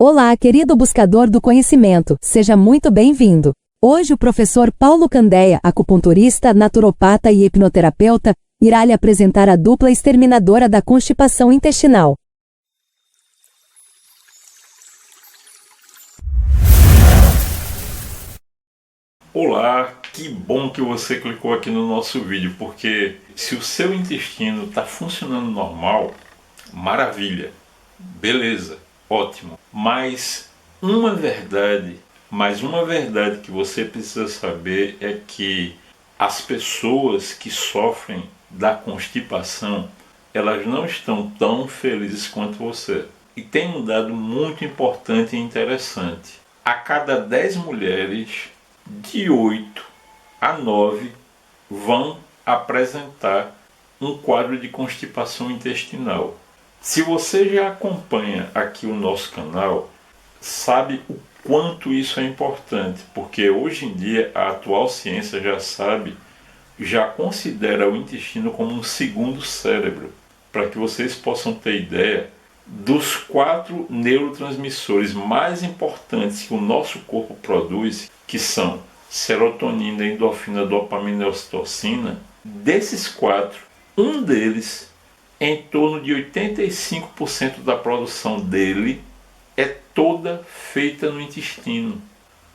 Olá, querido buscador do conhecimento, seja muito bem-vindo. Hoje o professor Paulo Candeia, acupunturista, naturopata e hipnoterapeuta, irá lhe apresentar a dupla exterminadora da constipação intestinal. Olá, que bom que você clicou aqui no nosso vídeo, porque se o seu intestino está funcionando normal, maravilha, beleza, ótimo. Mas uma verdade que você precisa saber é que as pessoas que sofrem da constipação, elas não estão tão felizes quanto você. E tem um dado muito importante e interessante. A cada 10 mulheres, de 8 a 9 vão apresentar um quadro de constipação intestinal. Se você já acompanha aqui o nosso canal, sabe o quanto isso é importante, porque hoje em dia a atual ciência já considera o intestino como um segundo cérebro. Para que vocês possam ter ideia, dos 4 neurotransmissores mais importantes que o nosso corpo produz, que são serotonina, endorfina, dopamina e ocitocina, desses 4, um deles, em torno de 85% da produção dele, é toda feita no intestino.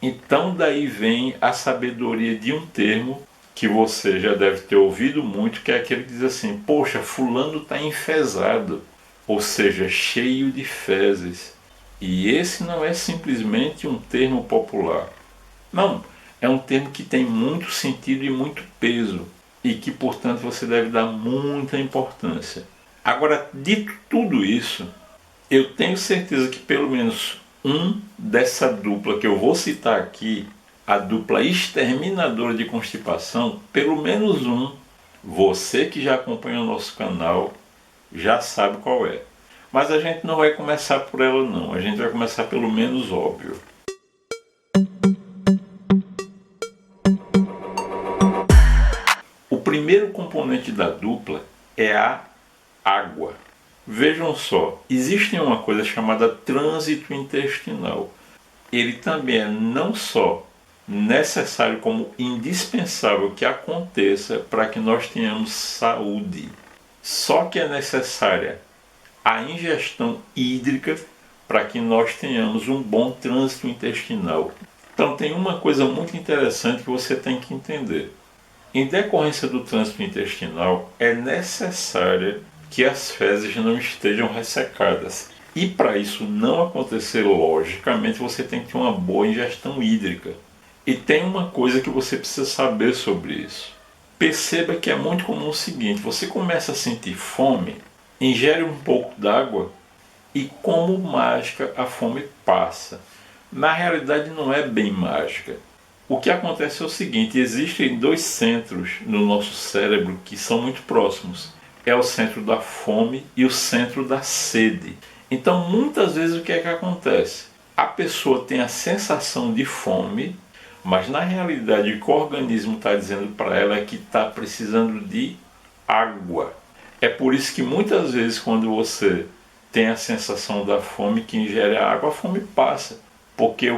Então daí vem a sabedoria de um termo que você já deve ter ouvido muito, que é aquele que diz assim: poxa, fulano está enfesado, ou seja, cheio de fezes. E esse não é simplesmente um termo popular. Não, é um termo que tem muito sentido e muito peso, e que, portanto, você deve dar muita importância. Agora, dito tudo isso, eu tenho certeza que pelo menos um dessa dupla que eu vou citar aqui, a dupla exterminadora de constipação, pelo menos um, você que já acompanha o nosso canal, já sabe qual é. Mas a gente não vai começar por ela não, a gente vai começar pelo menos óbvio. O primeiro componente da dupla é a água. Vejam só, existe uma coisa chamada trânsito intestinal. Ele também é não só necessário como indispensável que aconteça para que nós tenhamos saúde. Só que é necessária a ingestão hídrica para que nós tenhamos um bom trânsito intestinal. Então tem uma coisa muito interessante que você tem que entender. Em decorrência do trânsito intestinal, é necessária que as fezes não estejam ressecadas. E para isso não acontecer, logicamente, você tem que ter uma boa ingestão hídrica. E tem uma coisa que você precisa saber sobre isso. Perceba que é muito comum o seguinte: você começa a sentir fome, ingere um pouco d'água e, como mágica, a fome passa. Na realidade não é bem mágica. O que acontece é o seguinte: existem 2 centros no nosso cérebro que são muito próximos. É o centro da fome e o centro da sede. Então muitas vezes o que é que acontece? A pessoa tem a sensação de fome, mas na realidade o que o organismo está dizendo para ela é que está precisando de água. É por isso que muitas vezes quando você tem a sensação da fome, que ingere a água, a fome passa. Porque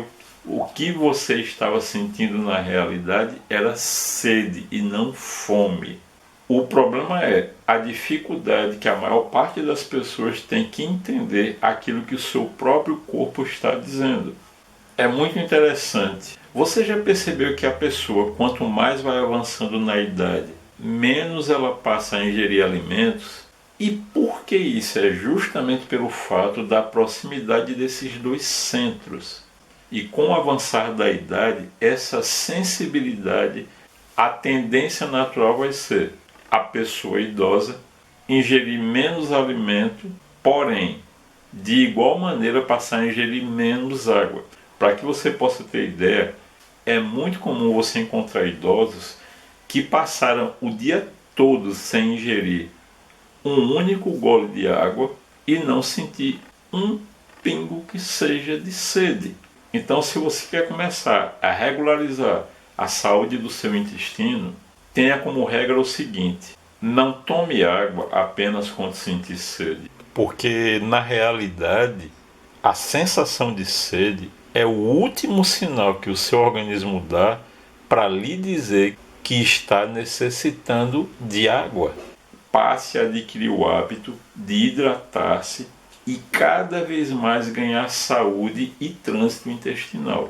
o que você estava sentindo na realidade era sede e não fome. O problema é a dificuldade que a maior parte das pessoas tem que entender aquilo que o seu próprio corpo está dizendo. É muito interessante. Você já percebeu que a pessoa, quanto mais vai avançando na idade, menos ela passa a ingerir alimentos? E por que isso? É justamente pelo fato da proximidade desses 2 centros. E com o avançar da idade, essa sensibilidade, a tendência natural vai ser a pessoa idosa ingerir menos alimento, porém, de igual maneira passar a ingerir menos água. Para que você possa ter ideia, é muito comum você encontrar idosos que passaram o dia todo sem ingerir um único gole de água e não sentir um pingo que seja de sede. Então, se você quer começar a regularizar a saúde do seu intestino, tenha como regra o seguinte: não tome água apenas quando sentir sede. Porque, na realidade, A sensação de sede é o último sinal que o seu organismo dá para lhe dizer que está necessitando de água. Passe a adquirir o hábito de hidratar-se e cada vez mais ganhar saúde e trânsito intestinal.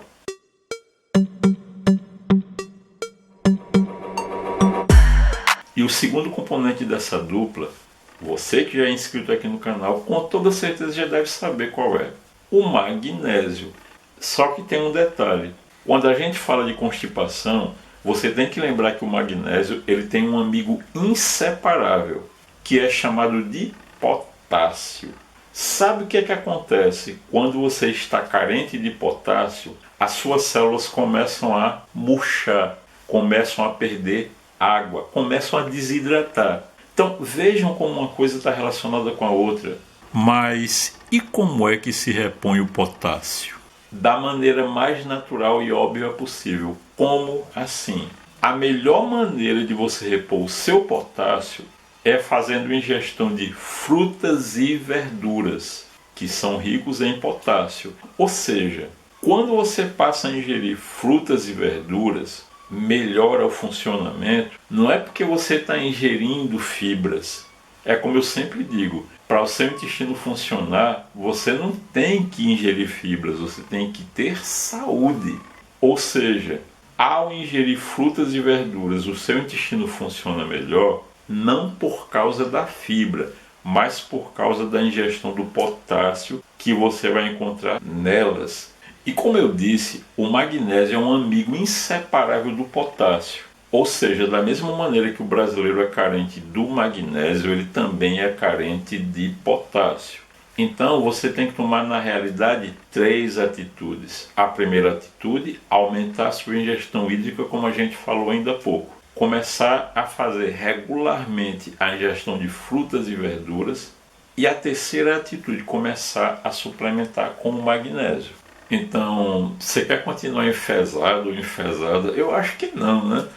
E o segundo componente dessa dupla, você que já é inscrito aqui no canal, com toda certeza já deve saber qual é. O magnésio. Só que tem um detalhe. Quando a gente fala de constipação, você tem que lembrar que o magnésio ele tem um amigo inseparável, que é chamado de potássio. Sabe o que é que acontece quando você está carente de potássio? As suas células começam a murchar, começam a perder água, começam a desidratar. Então vejam como uma coisa está relacionada com a outra. Mas e como é que se repõe o potássio? Da maneira mais natural e óbvia possível. Como assim? A melhor maneira de você repor o seu potássio é fazendo ingestão de frutas e verduras, que são ricos em potássio. Ou seja, quando você passa a ingerir frutas e verduras, melhora o funcionamento, não é porque você está ingerindo fibras. É como eu sempre digo, para o seu intestino funcionar, você não tem que ingerir fibras, você tem que ter saúde. Ou seja, ao ingerir frutas e verduras, o seu intestino funciona melhor, não por causa da fibra, mas por causa da ingestão do potássio que você vai encontrar nelas. E como eu disse, o magnésio é um amigo inseparável do potássio. Ou seja, da mesma maneira que o brasileiro é carente do magnésio, ele também é carente de potássio. Então você tem que tomar na realidade 3 atitudes. A primeira atitude, aumentar a sua ingestão hídrica, como a gente falou ainda há pouco. Começar a fazer regularmente a ingestão de frutas e verduras. E a terceira atitude, começar a suplementar com o magnésio. Então, você quer continuar enfesado ou enfesada? Eu acho que não, né?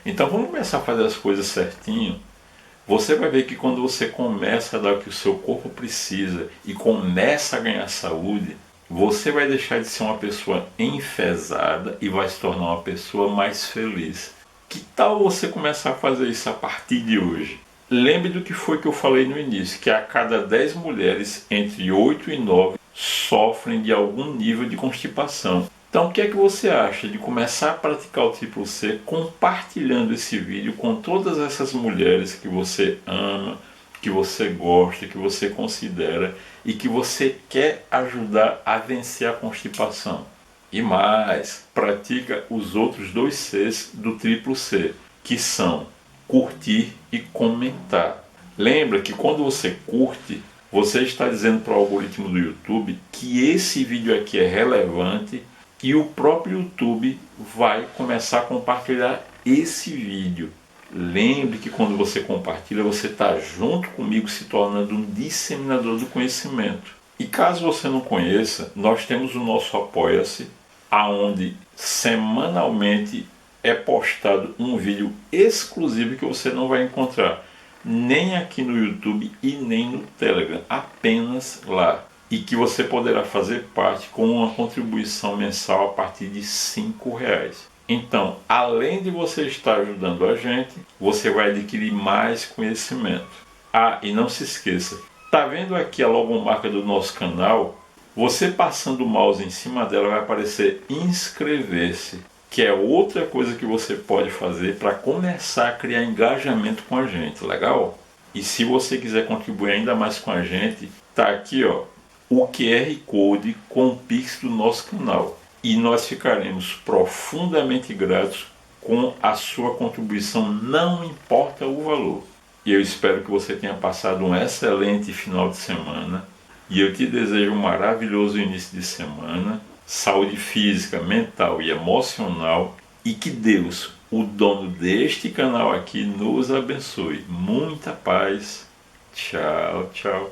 Então vamos começar a fazer as coisas certinho. Você vai ver que quando você começa a dar o que o seu corpo precisa e começa a ganhar saúde, você vai deixar de ser uma pessoa enfesada e vai se tornar uma pessoa mais feliz. Que tal você começar a fazer isso a partir de hoje? Lembre do que foi que eu falei no início, que a cada 10 mulheres, entre 8 e 9, sofrem de algum nível de constipação. Então o que é que você acha de começar a praticar o triplo C compartilhando esse vídeo com todas essas mulheres que você ama, que você gosta, que você considera e que você quer ajudar a vencer a constipação? E mais, pratica os outros 2 Cs do triplo C, que são curtir e comentar. Lembra que quando você curte, você está dizendo para o algoritmo do YouTube que esse vídeo aqui é relevante e o próprio YouTube vai começar a compartilhar esse vídeo. Lembre que quando você compartilha, você está junto comigo se tornando um disseminador do conhecimento. E caso você não conheça, nós temos o nosso Apoia-se, aonde semanalmente é postado um vídeo exclusivo que você não vai encontrar nem aqui no YouTube e nem no Telegram, apenas lá. E que você poderá fazer parte com uma contribuição mensal a partir de R$5. Então, além de você estar ajudando a gente, você vai adquirir mais conhecimento. Ah, e não se esqueça, tá vendo aqui a logomarca do nosso canal? Você passando o mouse em cima dela vai aparecer inscrever-se, que é outra coisa que você pode fazer para começar a criar engajamento com a gente, legal? E se você quiser contribuir ainda mais com a gente, tá aqui ó, o QR Code com o Pix do nosso canal. E nós ficaremos profundamente gratos com a sua contribuição, não importa o valor. E eu espero que você tenha passado um excelente final de semana. E eu te desejo um maravilhoso início de semana, saúde física, mental e emocional. E que Deus, o dono deste canal aqui, nos abençoe. Muita paz. Tchau, tchau.